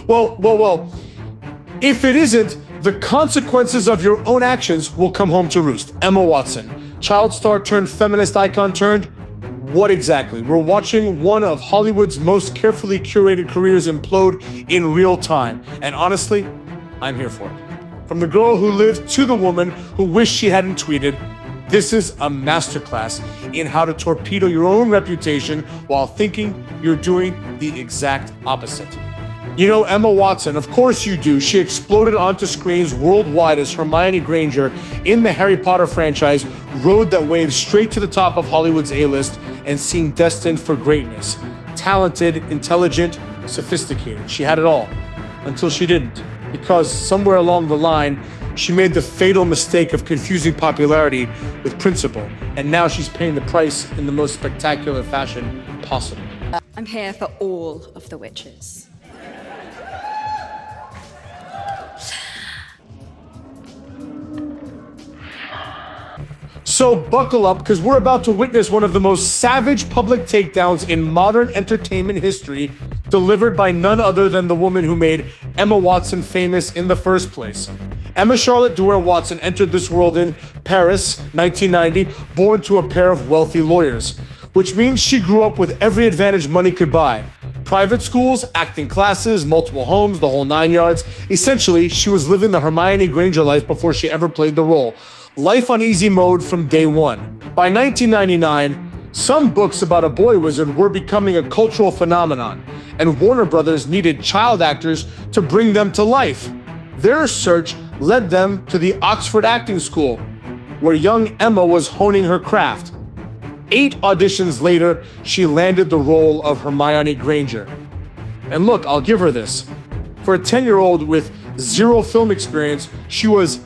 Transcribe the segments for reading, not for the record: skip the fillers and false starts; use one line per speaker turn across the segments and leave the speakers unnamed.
Well, if it isn't, the consequences of your own actions will come home to roost. Emma Watson, child star turned feminist icon turned what exactly? We're watching one of Hollywood's most carefully curated careers implode in real time. And honestly, I'm here for it. From the girl who lived to the woman who wished she hadn't tweeted, this is a masterclass in how to torpedo your own reputation while thinking you're doing the exact opposite. You know Emma Watson, of course you do. She exploded onto screens worldwide as Hermione Granger in the Harry Potter franchise, rode that wave straight to the top of Hollywood's A-list and seemed destined for greatness. Talented, intelligent, sophisticated. She had it all. Until she didn't. Because somewhere along the line, she made the fatal mistake of confusing popularity with principle. And now she's paying the price in the most spectacular fashion possible.
I'm here for all of the witches.
So buckle up, because we're about to witness one of the most savage public takedowns in modern entertainment history, delivered by none other than the woman who made Emma Watson famous in the first place. Emma Charlotte Dwyer Watson entered this world in Paris, 1990, born to a pair of wealthy lawyers, which means she grew up with every advantage money could buy. Private schools, acting classes, multiple homes, the whole 9 yards. Essentially, she was living the Hermione Granger life before she ever played the role. Life on easy mode from day one. By 1999, some books about a boy wizard were becoming a cultural phenomenon, and Warner Brothers needed child actors to bring them to life. Their search led them to the Oxford Acting School, where young Emma was honing her craft. 8 auditions later, she landed the role of Hermione Granger. And look, I'll give her this. For a 10-year-old with 0 film experience, she was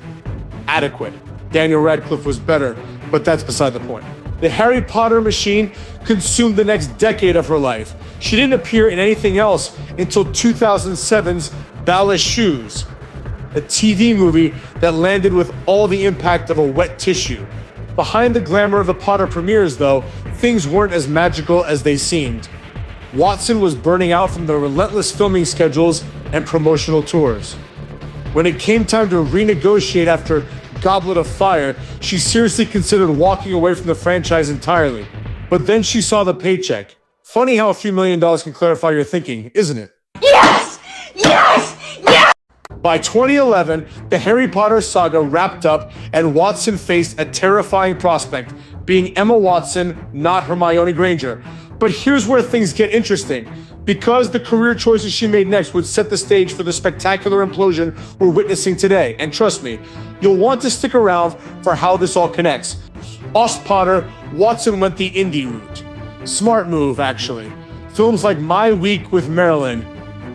adequate. Daniel Radcliffe was better, but that's beside the point. The Harry Potter machine consumed the next decade of her life. She didn't appear in anything else until 2007's Ballet Shoes, a TV movie that landed with all the impact of a wet tissue. Behind the glamour of the Potter premieres, though, things weren't as magical as they seemed. Watson was burning out from the relentless filming schedules and promotional tours. When it came time to renegotiate after Goblet of Fire, she seriously considered walking away from the franchise entirely. But then she saw the paycheck. Funny how a few $1 million can clarify your thinking, isn't it?
Yes! Yes! Yes!
By 2011, the Harry Potter saga wrapped up and Watson faced a terrifying prospect, being Emma Watson, not Hermione Granger. But here's where things get interesting. Because the career choices she made next would set the stage for the spectacular implosion we're witnessing today. And trust me, you'll want to stick around for how this all connects. Off Potter, Watson went the indie route. Smart move, actually. Films like My Week with Marilyn,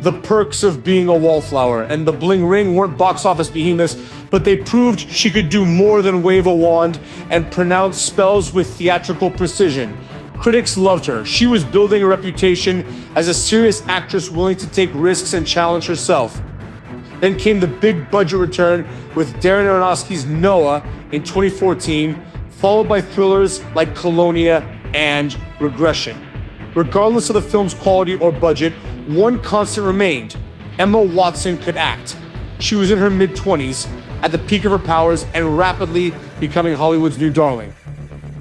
The Perks of Being a Wallflower, and The Bling Ring weren't box office behemoths, but they proved she could do more than wave a wand and pronounce spells with theatrical precision. Critics loved her. She was building a reputation as a serious actress willing to take risks and challenge herself. Then came the big budget return with Darren Aronofsky's Noah in 2014, followed by thrillers like Colonia and Regression. Regardless of the film's quality or budget, one constant remained: Emma Watson could act. She was in her mid-20s, at the peak of her powers, and rapidly becoming Hollywood's new darling.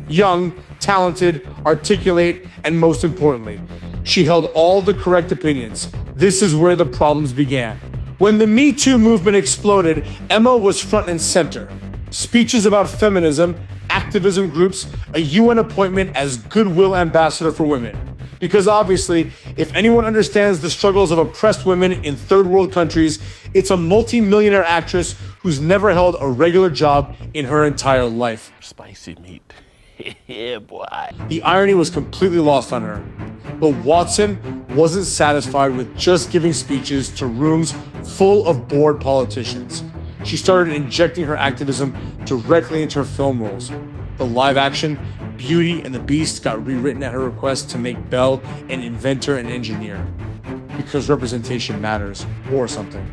Young, talented, articulate, and most importantly, she held all the correct opinions. This is where the problems began. When the Me Too movement exploded, Emma was front and center. Speeches about feminism, activism groups, a UN appointment as goodwill ambassador for women. Because obviously, if anyone understands the struggles of oppressed women in third world countries, it's a multi-millionaire actress who's never held a regular job in her entire life.
Spicy meat. Yeah, boy.
The irony was completely lost on her. But Watson wasn't satisfied with just giving speeches to rooms full of bored politicians. She started injecting her activism directly into her film roles. The live action Beauty and the Beast got rewritten at her request to make Belle an inventor and engineer. Because representation matters, or something.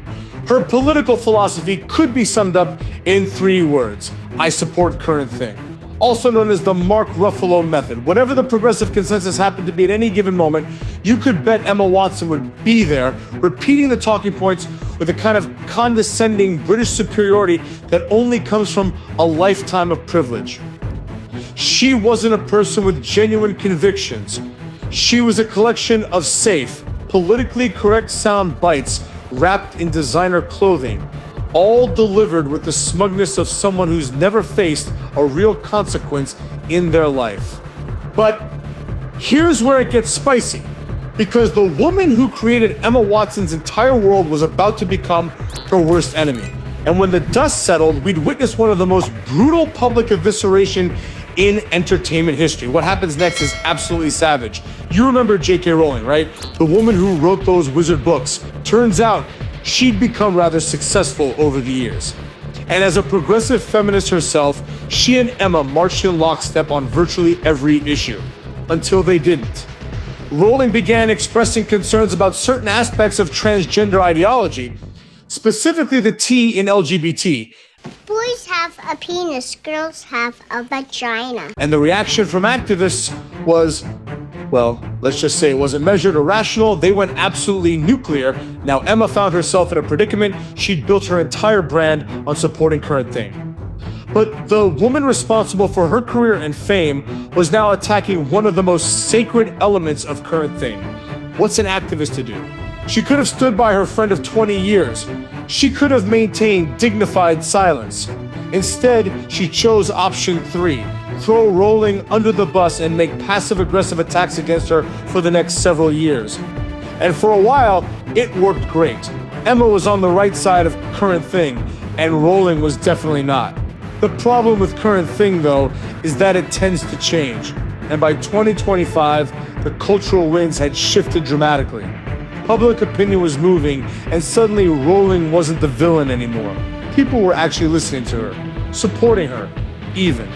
Her political philosophy could be summed up in 3 words: I support current thing. also known as the Mark Ruffalo Method. Whatever the progressive consensus happened to be at any given moment, you could bet Emma Watson would be there, repeating the talking points with a kind of condescending British superiority that only comes from a lifetime of privilege. She wasn't a person with genuine convictions. She was a collection of safe, politically correct sound bites wrapped in designer clothing, all delivered with the smugness of someone who's never faced a real consequence in their life. But here's where it gets spicy, because the woman who created Emma Watson's entire world was about to become her worst enemy. And when the dust settled, we'd witness one of the most brutal public evisceration in entertainment history. What happens next is absolutely savage. You remember J.K. Rowling, right? The woman who wrote those wizard books. Turns out she'd become rather successful over the years. And as a progressive feminist herself, she and Emma marched in lockstep on virtually every issue, until they didn't. Rowling began expressing concerns about certain aspects of transgender ideology, specifically the T in LGBT.
Boys have a penis, girls have a vagina.
And the reaction from activists was, well, let's just say it wasn't measured or rational. They went absolutely nuclear. Now Emma found herself in a predicament. She'd built her entire brand on supporting current thing. But the woman responsible for her career and fame was now attacking one of the most sacred elements of current thing. What's an activist to do? She could have stood by her friend of 20 years. She could have maintained dignified silence. Instead, she chose option 3, throw Rowling under the bus and make passive-aggressive attacks against her for the next several years. And for a while, it worked great. Emma was on the right side of current thing, and Rowling was definitely not. The problem with current thing, though, is that it tends to change. And by 2025, the cultural winds had shifted dramatically. Public opinion was moving, and suddenly Rowling wasn't the villain anymore. People were actually listening to her, supporting her, even.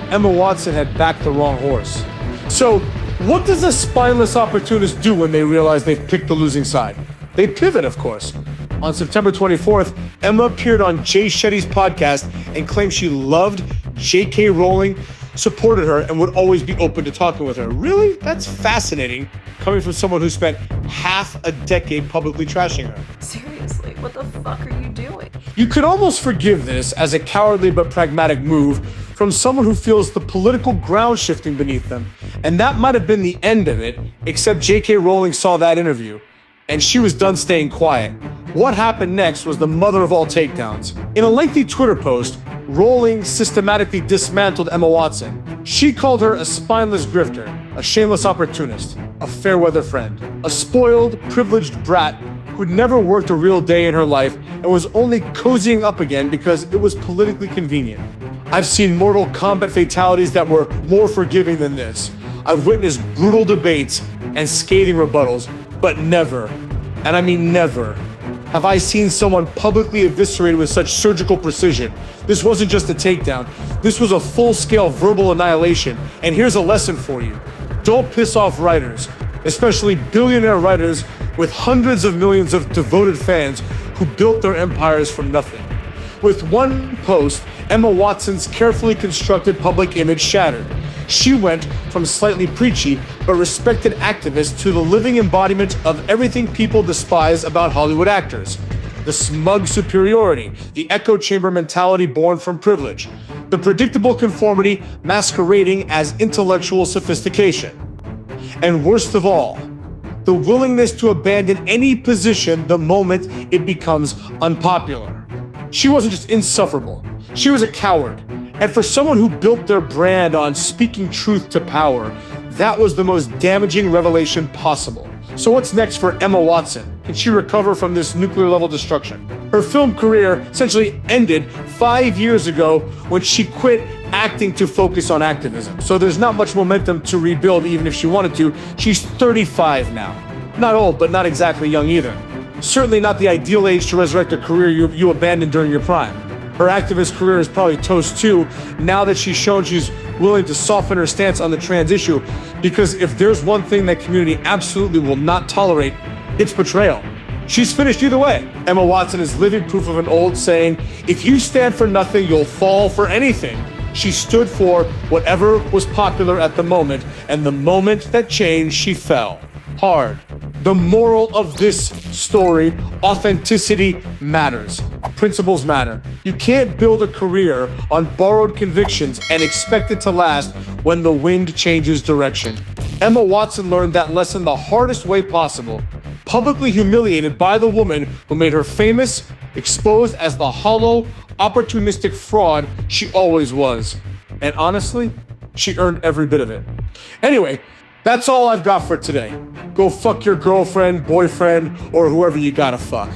Emma Watson had backed the wrong horse. So, what does a spineless opportunist do when they realize they've picked the losing side? They pivot, of course. On September 24th, Emma appeared on Jay Shetty's podcast and claimed she loved J.K. Rowling, supported her, and would always be open to talking with her. Really? That's fascinating, coming from someone who spent half a decade publicly trashing her.
Seriously, what the fuck are you doing?
You could almost forgive this as a cowardly but pragmatic move from someone who feels the political ground shifting beneath them. And that might have been the end of it, except J.K. Rowling saw that interview, and she was done staying quiet. What happened next was the mother of all takedowns. In a lengthy Twitter post, Rowling systematically dismantled Emma Watson. She called her a spineless grifter, a shameless opportunist, a fair-weather friend, a spoiled, privileged brat who'd never worked a real day in her life and was only cozying up again because it was politically convenient. I've seen Mortal Kombat fatalities that were more forgiving than this. I've witnessed brutal debates and scathing rebuttals, but never, and I mean never, have I seen someone publicly eviscerated with such surgical precision. This wasn't just a takedown. This was a full-scale verbal annihilation. And here's a lesson for you. Don't piss off writers, especially billionaire writers with hundreds of millions of devoted fans who built their empires from nothing. With one post, Emma Watson's carefully constructed public image shattered. She went from slightly preachy but respected activist to the living embodiment of everything people despise about Hollywood actors. The smug superiority, the echo chamber mentality born from privilege, the predictable conformity masquerading as intellectual sophistication. And worst of all, the willingness to abandon any position the moment it becomes unpopular. She wasn't just insufferable, she was a coward. And for someone who built their brand on speaking truth to power, that was the most damaging revelation possible. So what's next for Emma Watson? Can she recover from this nuclear-level destruction? Her film career essentially ended 5 years ago when she quit acting to focus on activism. So there's not much momentum to rebuild even if she wanted to. She's 35 now. Not old, but not exactly young either. Certainly not the ideal age to resurrect a career you abandoned during your prime. Her activist career is probably toast too, now that she's shown she's willing to soften her stance on the trans issue, because if there's one thing that community absolutely will not tolerate, it's betrayal. She's finished either way. Emma Watson is living proof of an old saying, if you stand for nothing, you'll fall for anything. She stood for whatever was popular at the moment, and the moment that changed, she fell hard. The moral of this story: authenticity matters. Principles matter. You can't build a career on borrowed convictions and expect it to last when the wind changes direction. Emma Watson learned that lesson the hardest way possible, publicly humiliated by the woman who made her famous, exposed as the hollow, opportunistic fraud she always was. And honestly, she earned every bit of it. Anyway, that's all I've got for today. Go fuck your girlfriend, boyfriend, or whoever you gotta fuck.